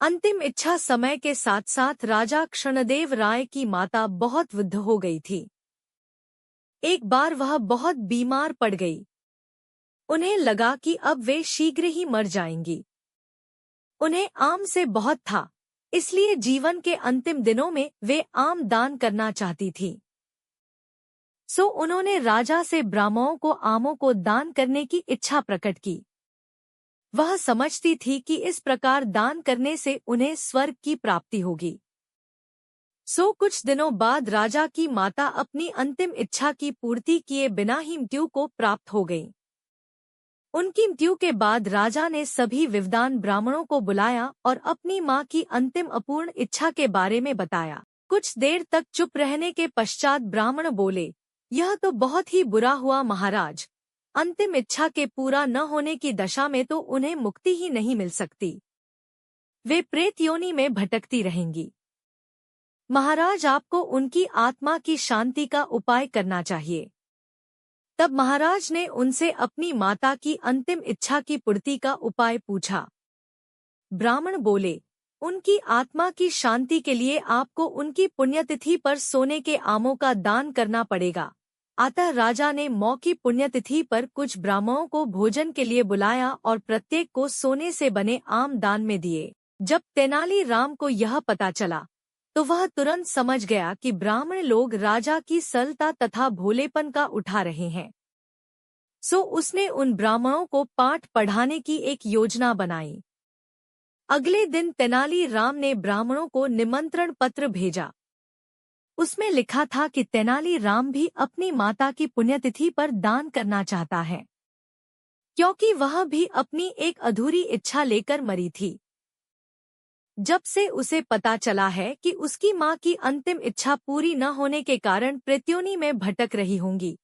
अंतिम इच्छा समय के साथ साथ राजा कृष्णदेव राय की माता बहुत वृद्ध हो गई थी। एक बार वह बहुत बीमार पड़ गई। उन्हें लगा कि अब वे शीघ्र ही मर जाएंगी। उन्हें आम से बहुत था, इसलिए जीवन के अंतिम दिनों में वे आम दान करना चाहती थी। सो उन्होंने राजा से ब्राह्मणों को आमों को दान करने की इच्छा प्रकट की। वह समझती थी कि इस प्रकार दान करने से उन्हें स्वर्ग की प्राप्ति होगी। सो कुछ दिनों बाद राजा की माता अपनी अंतिम इच्छा की पूर्ति किए बिना ही मृत्यु को प्राप्त हो गई। उनकी मृत्यु के बाद राजा ने सभी विद्वान ब्राह्मणों को बुलाया और अपनी मां की अंतिम अपूर्ण इच्छा के बारे में बताया। कुछ देर तक चुप रहने के पश्चात ब्राह्मण बोले, यह तो बहुत ही बुरा हुआ महाराज। अंतिम इच्छा के पूरा न होने की दशा में तो उन्हें मुक्ति ही नहीं मिल सकती। वे प्रेत योनि में भटकती रहेंगी। महाराज, आपको उनकी आत्मा की शांति का उपाय करना चाहिए। तब महाराज ने उनसे अपनी माता की अंतिम इच्छा की पूर्ति का उपाय पूछा। ब्राह्मण बोले, उनकी आत्मा की शांति के लिए आपको उनकी पुण्यतिथि पर सोने के आमों का दान करना पड़ेगा। अतः राजा ने मौ की पुण्यतिथि पर कुछ ब्राह्मणों को भोजन के लिए बुलाया और प्रत्येक को सोने से बने आम दान में दिए। जब तेनालीराम को यह पता चला तो वह तुरंत समझ गया कि ब्राह्मण लोग राजा की सरलता तथा भोलेपन का उठा रहे हैं। सो उसने उन ब्राह्मणों को पाठ पढ़ाने की एक योजना बनाई। अगले दिन तेनालीराम ने ब्राह्मणों को निमंत्रण पत्र भेजा। उसमें लिखा था कि तेनालीराम भी अपनी माता की पुण्यतिथि पर दान करना चाहता है, क्योंकि वह भी अपनी एक अधूरी इच्छा लेकर मरी थी। जब से उसे पता चला है कि उसकी मां की अंतिम इच्छा पूरी न होने के कारण प्रेत्योनि में भटक रही होंगी,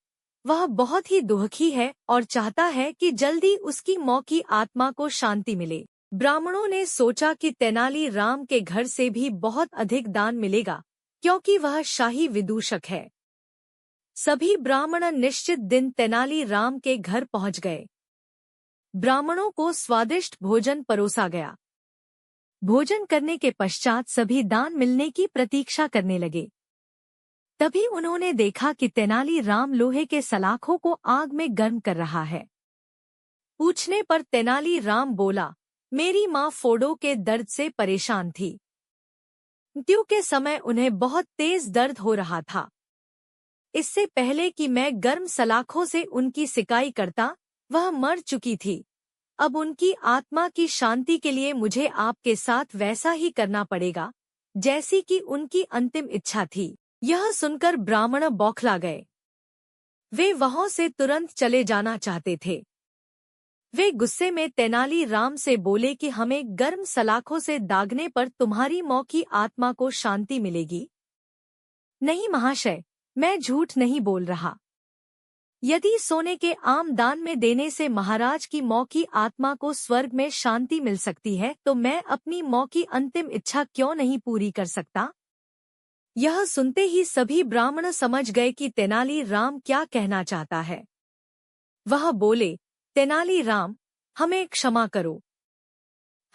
वह बहुत ही दुखी है और चाहता है कि जल्दी उसकी मौ की आत्मा को शांति मिले। ब्राह्मणों ने सोचा कि तेनालीराम के घर से भी बहुत अधिक दान मिलेगा, क्योंकि वह शाही विदूषक है। सभी ब्राह्मण निश्चित दिन तेनालीराम के घर पहुंच गए। ब्राह्मणों को स्वादिष्ट भोजन परोसा गया। भोजन करने के पश्चात सभी दान मिलने की प्रतीक्षा करने लगे। तभी उन्होंने देखा कि तेनालीराम लोहे के सलाखों को आग में गर्म कर रहा है। पूछने पर तेनालीराम बोला, मेरी मां फोड़ों के दर्द से परेशान थी। मृत्यु के समय उन्हें बहुत तेज दर्द हो रहा था। इससे पहले कि मैं गर्म सलाखों से उनकी सिकाई करता, वह मर चुकी थी। अब उनकी आत्मा की शांति के लिए मुझे आपके साथ वैसा ही करना पड़ेगा जैसी कि उनकी अंतिम इच्छा थी। यह सुनकर ब्राह्मण बौखला गए। वे वहां से तुरंत चले जाना चाहते थे। वे गुस्से में तेनालीराम से बोले कि हमें गर्म सलाखों से दागने पर तुम्हारी मौ की आत्मा को शांति मिलेगी। नहीं महाशय, मैं झूठ नहीं बोल रहा। यदि सोने के आम दान में देने से महाराज की मौ की आत्मा को स्वर्ग में शांति मिल सकती है, तो मैं अपनी मौ की अंतिम इच्छा क्यों नहीं पूरी कर सकता? यह सुनते ही सभी ब्राह्मण समझ गए कि तेनालीराम क्या कहना चाहता है। वह बोले, तेनालीराम, हमें क्षमा करो।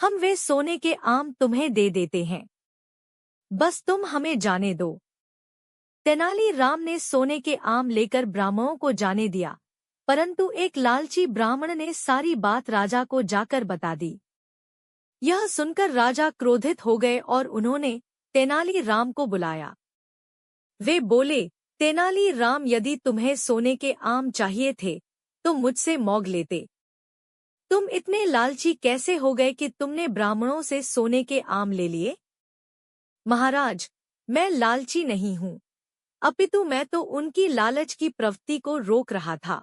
हम वे सोने के आम तुम्हें दे देते हैं। बस तुम हमें जाने दो। तेनालीराम ने सोने के आम लेकर ब्राह्मणों को जाने दिया, परंतु एक लालची ब्राह्मण ने सारी बात राजा को जाकर बता दी। यह सुनकर राजा क्रोधित हो गए और उन्होंने तेनालीराम को बुलाया। वे बोले, तेनालीराम, यदि तुम्हें सोने के आम चाहिए थे तो मुझसे मौग लेते। तुम इतने लालची कैसे हो गए कि तुमने ब्राह्मणों से सोने के आम ले लिए? महाराज, मैं लालची नहीं हूँ, अपितु मैं तो उनकी लालच की प्रवृत्ति को रोक रहा था।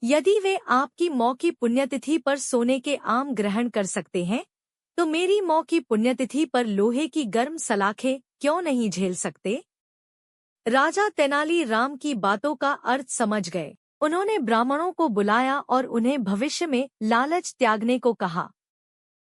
यदि वे आपकी मौ की पुण्यतिथि पर सोने के आम ग्रहण कर सकते हैं, तो मेरी मौ की पुण्यतिथि पर लोहे की गर्म सलाखें क्यों नहीं झेल सकते? राजा तेनालीराम की बातों का अर्थ समझ गए। उन्होंने ब्राह्मणों को बुलाया और उन्हें भविष्य में लालच त्यागने को कहा।